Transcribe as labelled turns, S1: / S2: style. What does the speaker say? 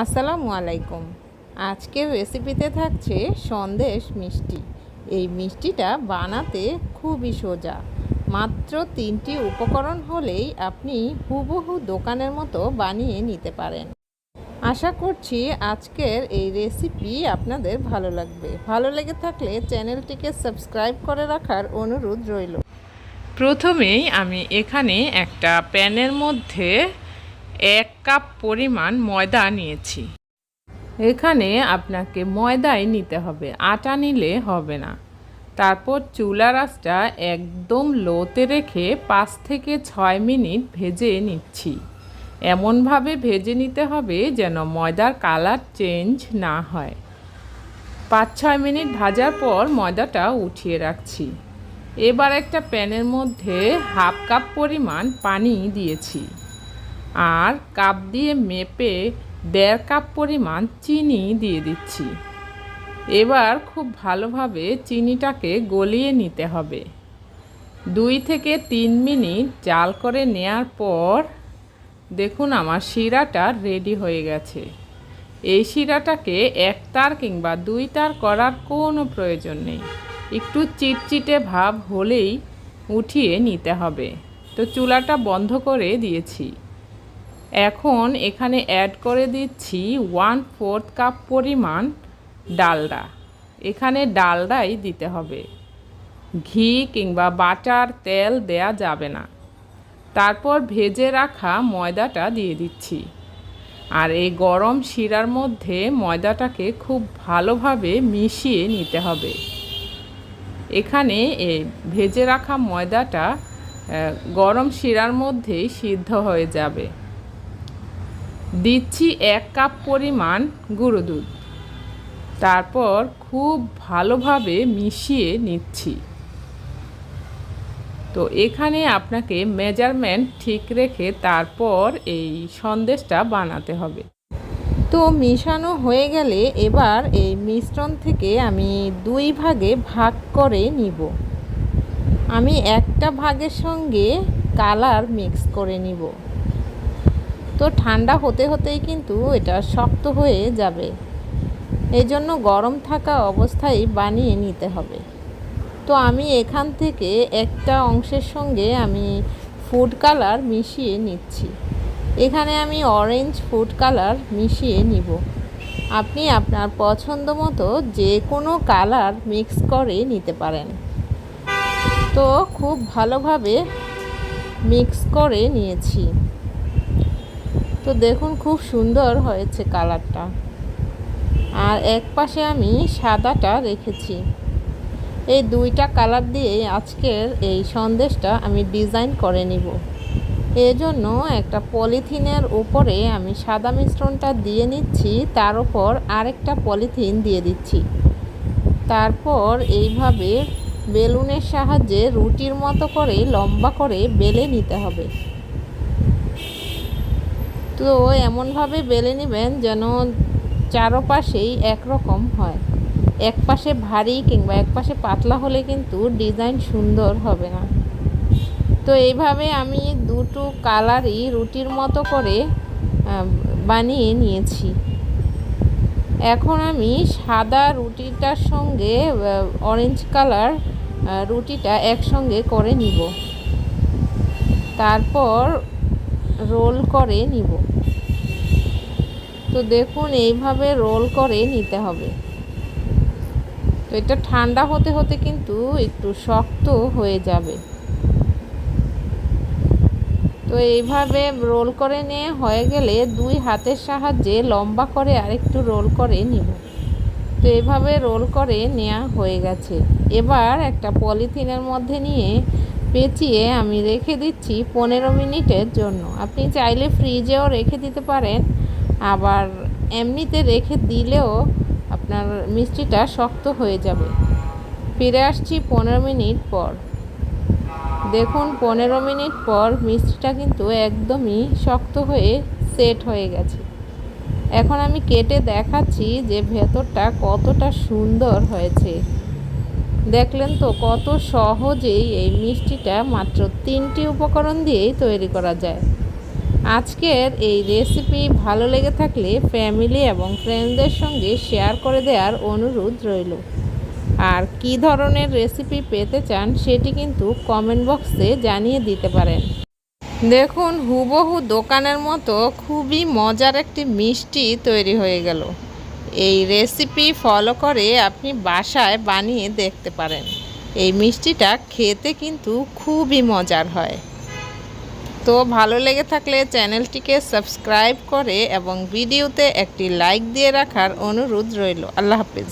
S1: আসসালামু আলাইকুম। আজকের রেসিপিতে থাকছে সন্দেশ মিষ্টি। এই মিষ্টিটা বানাতে খুবই সোজা। মাত্র 3টি উপকরণ হলেই আপনি হুবহু দোকানের মতো বানিয়ে নিতে পারেন। আশা করছি আজকের এই রেসিপি আপনাদের ভালো লাগবে। ভালো লেগে থাকলে চ্যানেলটিকে সাবস্ক্রাইব করে রাখার অনুরোধ রইল। প্রথমেই আমি এখানে একটা প্যানের মধ্যে 1 কাপ পরিমাণ ময়দা নিয়েছি। এখানে আপনাকে ময়দাই নিতে হবে, আটা নিলে হবে না। তারপর চুলার আঁচটা একদম লোতে রেখে 5 থেকে 6 মিনিট ভেজে নিচ্ছি। এমনভাবে ভেজে নিতে হবে যেন ময়দার কালার চেঞ্জ না হয়। 5-6 মিনিট ভাজার পর ময়দাটা উঠিয়ে রাখছি। এবার একটা প্যানের মধ্যে 1/2 কাপ পরিমাণ পানি দিয়েছি আর কাপ দিয়ে মেপে 1.5 কাপ পরিমাণ চিনি দিয়ে দিচ্ছি। এবার খুব ভালোভাবে চিনিটাকে গলিয়ে নিতে হবে। 2 থেকে 3 মিনিট জাল করে নেয়ার পর দেখুন আমার শিরাটা রেডি হয়ে গেছে। এই শিরাটাকে 1 তার কিংবা 2 তার করার কোনো প্রয়োজন নেই। একটু চিটচিটে ভাব হলেই উঠিয়ে নিতে হবে। তো চুলাটা বন্ধ করে দিয়েছি। এখন এখানে অ্যাড করে দিচ্ছি 1/4 কাপ পরিমাণ ডালডা। এখানে ডালডাই দিতে হবে, ঘি কিংবা বাটার তেল দেয়া যাবে না। তারপর ভেজে রাখা ময়দাটা দিয়ে দিচ্ছি আর এই গরম শিরার মধ্যে ময়দাটাকে খুব ভালোভাবে মিশিয়ে নিতে হবে। এখানে এই ভেজে রাখা ময়দাটা গরম শিরার মধ্যেই সিদ্ধ হয়ে যাবে। দিচ্ছি 1 কাপ পরিমাণ গুঁড়ো দুধ। তারপর খুব ভালোভাবে মিশিয়ে নিচ্ছি। তো এখানে আপনাকে মেজারমেন্ট ঠিক রেখে তারপর এই সন্দেশটা বানাতে হবে। তো মিশানো হয়ে গেলে এবার এই মিশ্রণ থেকে আমি 2 ভাগে ভাগ করে নিব। আমি একটা ভাগের সঙ্গে কালার মিক্স করে নিব। তো ঠান্ডা হতে হতেই কিন্তু এটা শক্ত হয়ে যাবে, এই জন্য গরম থাকা অবস্থায় বানিয়ে নিতে হবে। তো আমি এখান থেকে একটা অংশের সঙ্গে আমি ফুড কালার মিশিয়ে নিচ্ছি। এখানে আমি অরেঞ্জ ফুড কালার মিশিয়ে নিব। আপনি আপনার পছন্দ মতো যে কোনো কালার মিক্স করে নিতে পারেন। তো খুব ভালোভাবে মিক্স করে নিয়েছি। তো দেখুন খুব সুন্দর হয়েছে কালারটা। আর এক পাশে আমি সাদাটা রেখেছি। এই 2টা কালার দিয়ে আজকের এই সন্দেশটা আমি ডিজাইন করে নিব। এজন্য একটা পলিথিনের উপরে আমি সাদা মিশ্রণটা দিয়ে নিচ্ছি, তার উপর আরেকটা পলিথিন দিয়ে দিচ্ছি। তারপর এইভাবে বেলুনের সাহায্যে রুটির মতো করে লম্বা করে বেলে নিতে হবে। তো এমনভাবে বেলে নেবেন যেন চারপাশেই একরকম হয়। এক পাশে ভারী কিংবা এক পাশে পাতলা হলে কিন্তু ডিজাইন সুন্দর হবে না। তো এইভাবে আমি 2টো কালারই রুটির মতো করে বানিয়ে নিয়েছি। এখন আমি সাদা রুটিটার সঙ্গে অরেঞ্জ কালার রুটিটা একসঙ্গে করে নিব। তারপর রোল করে নিব। তো দেখুন এইভাবে রোল করে নিতে হবে। তো এটা ঠান্ডা হতে হতে কিন্তু একটু শক্ত হয়ে যাবে। তো এইভাবে রোল করে নিয়ে হয়ে গেলে 2 হাতের সাহায্যে লম্বা করে আরেকটু রোল করে নিব। তো এইভাবে রোল করে নেওয়া হয়ে গেছে। এবার একটা পলিথিনের মধ্যে নিয়ে পেঁচিয়ে আমি রেখে দিচ্ছি 15 মিনিটের জন্য। আপনি চাইলে ফ্রিজেও রেখে দিতে পারেন, আবার এমনিতে রেখে দিলেও আপনার মিষ্টিটা শক্ত হয়ে যাবে। ফিরে আসছি 15 মিনিট পর। দেখুন 15 মিনিট পর মিষ্টিটা কিন্তু একদমই শক্ত হয়ে সেট হয়ে গেছে। এখন আমি কেটে দেখাচ্ছি যে ভেতরটা কতটা সুন্দর হয়েছে। দেখলেন তো কত সহজেই এই মিষ্টিটা মাত্র 3টি উপকরণ দিয়েই তৈরি করা যায়। আজকের এই রেসিপি ভালো লেগে থাকলে ফ্যামিলি এবং ফ্রেন্ডদের সঙ্গে শেয়ার করে দেওয়ার অনুরোধ রইল। আর কী ধরনের রেসিপি পেতে চান সেটি কিন্তু কমেন্ট বক্সে জানিয়ে দিতে পারেন। দেখুন, হুবহু দোকানের মতো খুবই মজার একটি মিষ্টি তৈরি হয়ে গেল। এই রেসিপি ফলো করে আপনি বাসায় বানিয়ে দেখতে পারেন। এই মিষ্টিটা খেতে কিন্তু খুবই মজার হয়। তো ভালো লেগে থাকলে চ্যানেলটিকে সাবস্ক্রাইব করে এবং ভিডিওতে একটি লাইক দিয়ে রাখার অনুরোধ রইল। আল্লাহ হাফেজ।